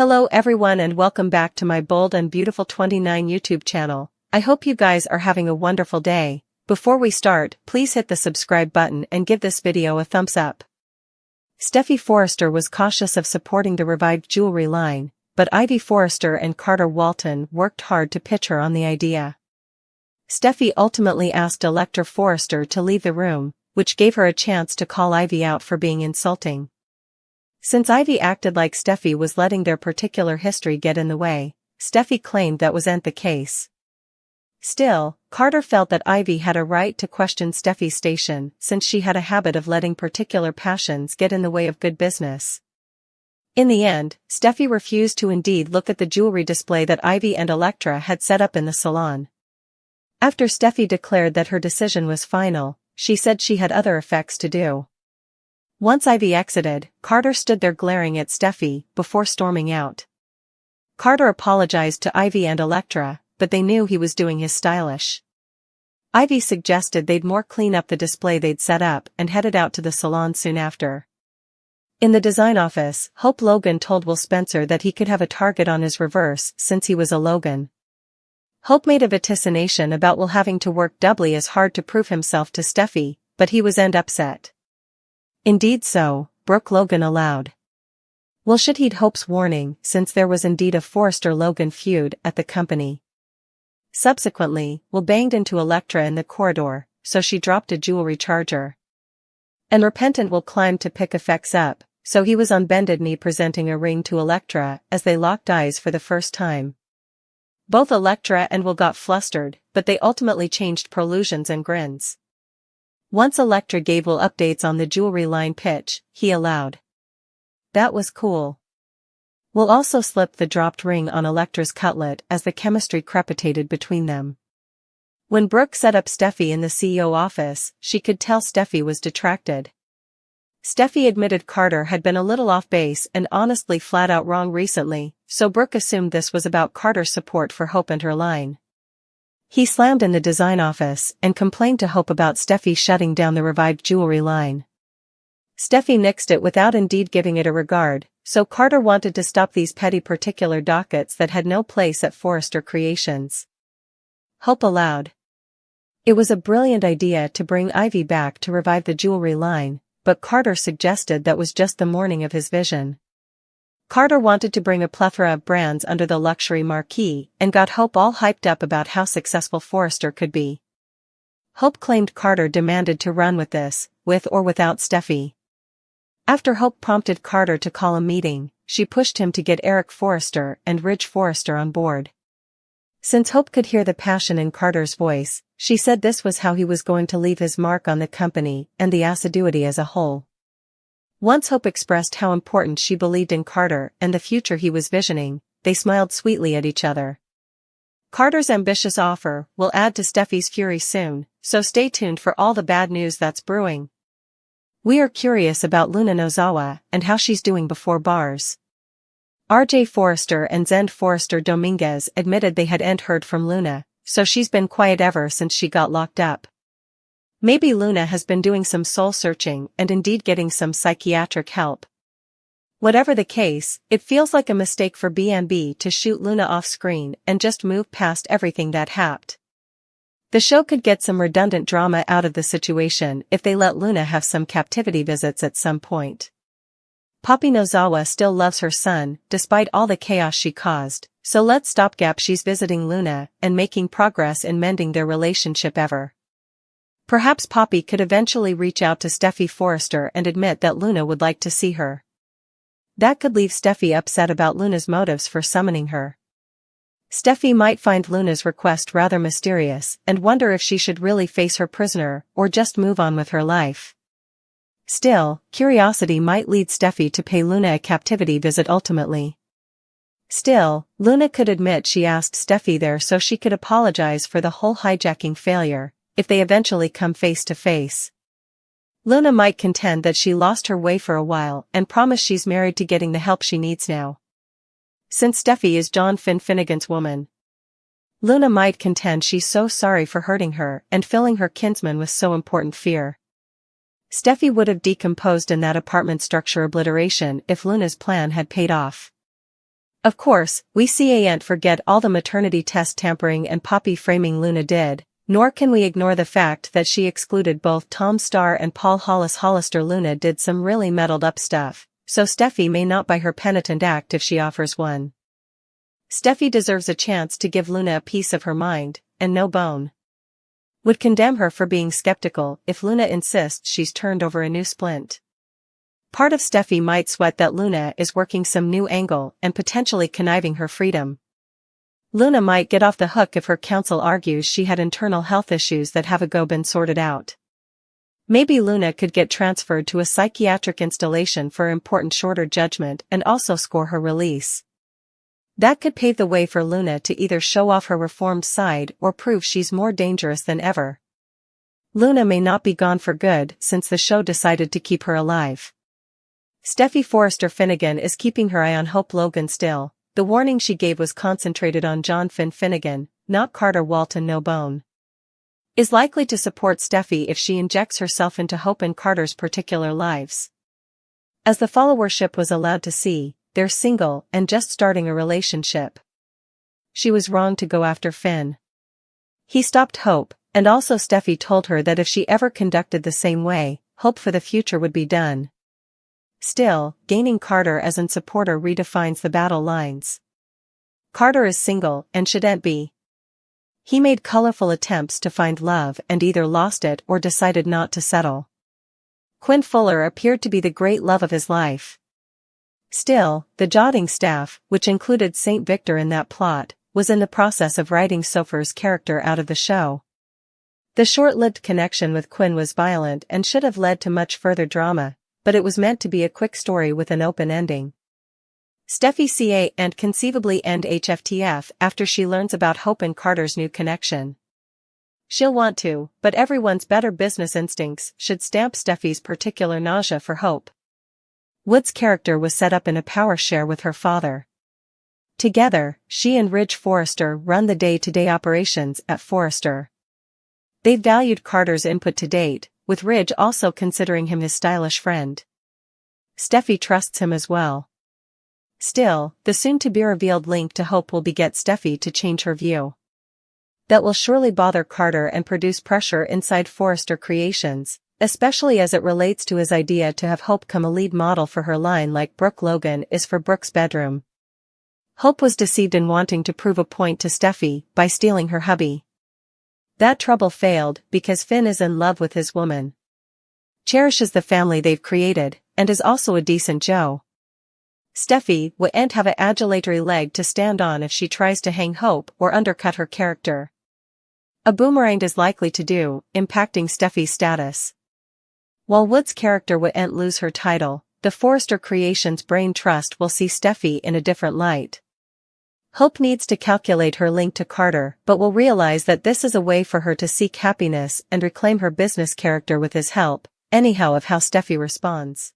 Hello everyone and welcome back to my Bold and Beautiful 29 YouTube channel. I hope you guys are having a wonderful day. Before we start, please hit the subscribe button and give this video a thumbs up. Steffy Forrester was cautious of supporting the revived jewelry line, but Ivy Forrester and Carter Walton worked hard to pitch her on the idea. Steffy ultimately asked Electra Forrester to leave the room, which gave her a chance to call Ivy out for being insulting. Since Ivy acted like Steffy was letting their particular history get in the way, Steffy claimed that wasn't the case. Still, Carter felt that Ivy had a right to question Steffy's station since she had a habit of letting particular passions get in the way of good business. In the end, Steffy refused to indeed look at the jewelry display that Ivy and Electra had set up in the salon. After Steffy declared that her decision was final, she said she had other effects to do. Once Ivy exited, Carter stood there glaring at Steffy before storming out. Carter apologized to Ivy and Electra, but they knew he was doing his stylish. Ivy suggested they'd more clean up the display they'd set up and headed out to the salon soon after. In the design office, Hope Logan told Will Spencer that he could have a target on his reverse since he was a Logan. Hope made a vaticination about Will having to work doubly as hard to prove himself to Steffy, but he was upset. Indeed so, broke Logan aloud. Will should heed Hope's warning since there was indeed a Forrester-Logan feud at the company. Subsequently, Will banged into Electra in the corridor, so she dropped a jewelry charger. And repentant Will climbed to pick effects up, so he was on bended knee presenting a ring to Electra as they locked eyes for the first time. Both Electra and Will got flustered, but they ultimately changed prolusions and grins. Once Electra gave Will updates on the jewelry line pitch, he allowed. That was cool. Will also slipped the dropped ring on Electra's cutlet as the chemistry crepitated between them. When Brooke set up Steffy in the CEO office, she could tell Steffy was detracted. Steffy admitted Carter had been a little off base and honestly flat out wrong recently, so Brooke assumed this was about Carter's support for Hope and her line. He slammed in the design office and complained to Hope about Steffy shutting down the revived jewelry line. Steffy nixed it without indeed giving it a regard, so Carter wanted to stop these petty particular dockets that had no place at Forrester Creations. Hope allowed. It was a brilliant idea to bring Ivy back to revive the jewelry line, but Carter suggested that was just the morning of his vision. Carter wanted to bring a plethora of brands under the luxury marquee and got Hope all hyped up about how successful Forrester could be. Hope claimed Carter demanded to run with this, with or without Steffy. After Hope prompted Carter to call a meeting, she pushed him to get Eric Forrester and Ridge Forrester on board. Since Hope could hear the passion in Carter's voice, she said this was how he was going to leave his mark on the company and the assiduity as a whole. Once Hope expressed how important she believed in Carter and the future he was visioning, they smiled sweetly at each other. Carter's ambitious offer will add to Steffy's fury soon, so stay tuned for all the bad news that's brewing. We are curious about Luna Nozawa and how she's doing before bars. RJ Forrester and Zend Forrester Dominguez admitted they hadn't heard from Luna, so she's been quiet ever since she got locked up. Maybe Luna has been doing some soul-searching and indeed getting some psychiatric help. Whatever the case, it feels like a mistake for B&B to shoot Luna off-screen and just move past everything that happened. The show could get some redundant drama out of the situation if they let Luna have some captivity visits at some point. Poppy Nozawa still loves her son, despite all the chaos she caused, so let's stopgap she's visiting Luna and making progress in mending their relationship ever. Perhaps Poppy could eventually reach out to Steffy Forrester and admit that Luna would like to see her. That could leave Steffy upset about Luna's motives for summoning her. Steffy might find Luna's request rather mysterious and wonder if she should really face her prisoner or just move on with her life. Still, curiosity might lead Steffy to pay Luna a captivity visit ultimately. Still, Luna could admit she asked Steffy there so she could apologize for the whole hijacking failure, if they eventually come face to face. Luna might contend that she lost her way for a while and promise she's married to getting the help she needs now. Since Steffy is John Finnegan's woman, Luna might contend she's so sorry for hurting her and filling her kinsman with so important fear. Steffy would have decomposed in that apartment structure obliteration if Luna's plan had paid off. Of course, we can't forget all the maternity test tampering and poppy framing Luna did, nor can we ignore the fact that she excluded both Tom Starr and Paul Hollis-Hollister. Luna did some really meddled up stuff, so Steffy may not buy her penitent act if she offers one. Steffy deserves a chance to give Luna a piece of her mind, and no bone would condemn her for being skeptical if Luna insists she's turned over a new splint. Part of Steffy might sweat that Luna is working some new angle and potentially conniving her freedom. Luna might get off the hook if her counsel argues she had internal health issues that have been sorted out. Maybe Luna could get transferred to a psychiatric installation for important shorter judgment and also score her release. That could pave the way for Luna to either show off her reformed side or prove she's more dangerous than ever. Luna may not be gone for good since the show decided to keep her alive. Steffy Forrester Finnegan is keeping her eye on Hope Logan still. The warning she gave was concentrated on John Finn Finnegan, not Carter Walton. No bone is likely to support Steffy if she injects herself into Hope and Carter's particular lives. As the followership was allowed to see, they're single and just starting a relationship. She was wrong to go after Finn. He stopped Hope, and also Steffy told her that if she ever conducted the same way, Hope for the future would be done. Still, gaining Carter as an supporter redefines the battle lines. Carter is single and shouldn't be. He made colorful attempts to find love and either lost it or decided not to settle. Quinn Fuller appeared to be the great love of his life. Still, the Jotting staff, which included St. Victor in that plot, was in the process of writing Sopher's character out of the show. The short-lived connection with Quinn was violent and should have led to much further drama, but it was meant to be a quick story with an open ending. Steffy can't conceivably end HFTF after she learns about Hope and Carter's new connection. She'll want to, but everyone's better business instincts should stamp Steffy's particular nausea for Hope. Wood's character was set up in a power share with her father. Together, she and Ridge Forrester run the day-to-day operations at Forrester. They've valued Carter's input to date, with Ridge also considering him his stylish friend. Steffy trusts him as well. Still, the soon-to-be-revealed link to Hope will beget Steffy to change her view. That will surely bother Carter and produce pressure inside Forrester Creations, especially as it relates to his idea to have Hope come a lead model for her line like Brooke Logan is for Brooke's bedroom. Hope was deceived in wanting to prove a point to Steffy by stealing her hubby. That trouble failed because Finn is in love with his woman. Cherishes the family they've created, and is also a decent Joe. Steffy won't have an adulatory leg to stand on if she tries to hang Hope or undercut her character. A boomerang is likely to do, impacting Steffy's status. While Wood's character won't lose her title, the Forrester Creations brain trust will see Steffy in a different light. Hope needs to calculate her link to Carter but will realize that this is a way for her to seek happiness and reclaim her business character with his help, anyhow of how Steffy responds.